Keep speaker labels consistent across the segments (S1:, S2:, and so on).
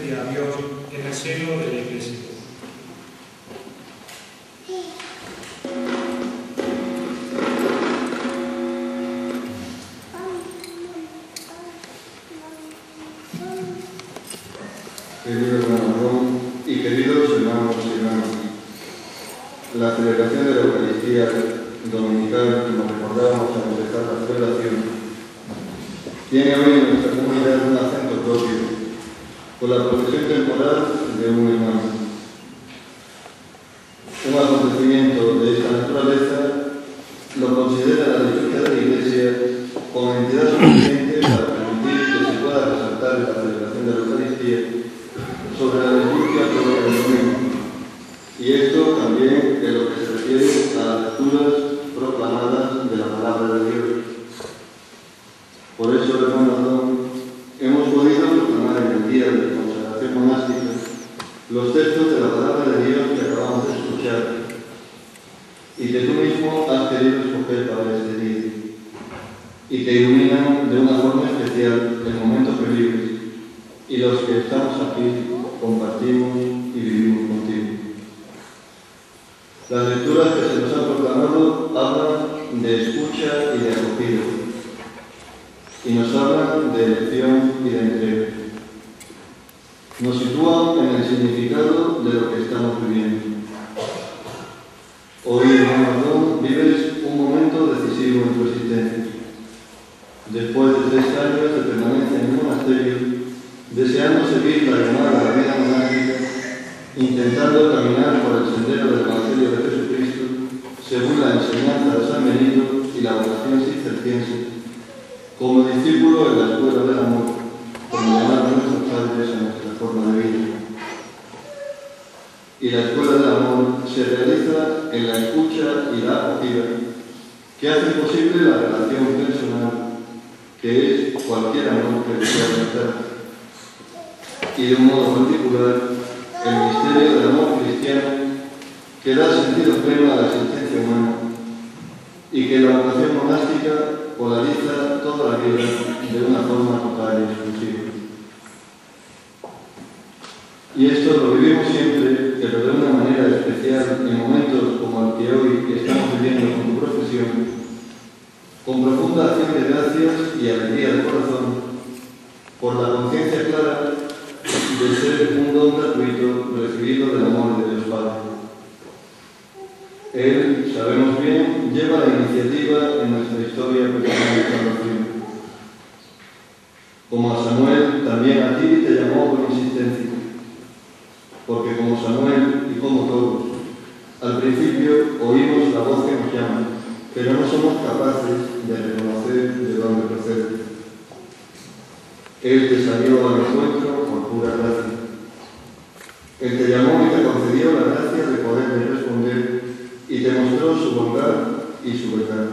S1: presencia a Dios en el seno de la Iglesia.
S2: Querido hermano Ron y queridos hermanos y hermanas, la celebración de la Eucaristía dominical, como recordamos al empezar la celebración, tiene hoy en nuestra comunidad un acento propio, con la procesión temporal de un hermano. Un acontecimiento de esta naturaleza lo considera la liturgia de la Iglesia como entidad suficiente para permitir que se pueda resaltar la celebración de la Eucaristía sobre la liturgia propia del domingo. Y esto también en lo que se refiere a las lecturas proclamadas de la palabra de Dios. Por eso, hermano, hemos podido proclamar en el día de la consagración monástica los textos de la palabra de Dios que acabamos de escuchar y que tú mismo has querido escoger para este día y que iluminan de una forma especial el momento que vives y los que estamos aquí compartimos y vivimos contigo. Las lecturas que se nos han proclamado hablan de escucha y de acogida y nos hablan de elección y de entrega. Nos sitúan en el significado de lo que estamos viviendo. Hoy, hermano, vives un momento decisivo en tu existencia. Después de 3 años de permanencia en el monasterio, deseando seguir la llamada de la vida monástica, intentando caminar por el sendero del Evangelio de Jesucristo, según la enseñanza de San Benito y la oración cisterciense, como discípulo en la escuela del amor, como llamaron nuestros padres a nuestra forma de vida. Y la escuela del amor se realiza en la escucha y la acogida, que hace posible la relación personal, que es cualquier amor que desea realizar. Y de un modo particular, el misterio del amor cristiano, que da sentido pleno a la existencia humana y que la vocación monástica polariza toda la vida de una forma total y exclusiva. Y esto lo vivimos siempre, pero de una manera especial en momentos como el que hoy estamos viviendo con tu profesión, con profunda acción de gracias y alegría de corazón, por la conciencia clara de ser un don gratuito recibido del amor de Dios Padre. Él, sabemos bien, lleva la iniciativa en nuestra historia personal de salvación. Como a Samuel, también a ti te llamó con insistencia, porque como Samuel y como todos, al principio oímos la voz que nos llama, pero no somos capaces de reconocer de dónde procede. Él te salió al encuentro por pura gracia. Él te llamó y te concedió la gracia de poderle responder y te mostró su bondad y su verdad,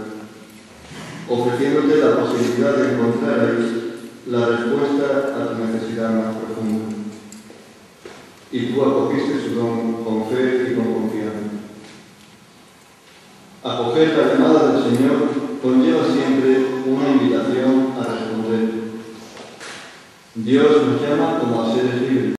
S2: ofreciéndote la posibilidad de encontrar ahí la respuesta a tu necesidad más profunda. Y tú acogiste su don con fe y con confianza. Acoger la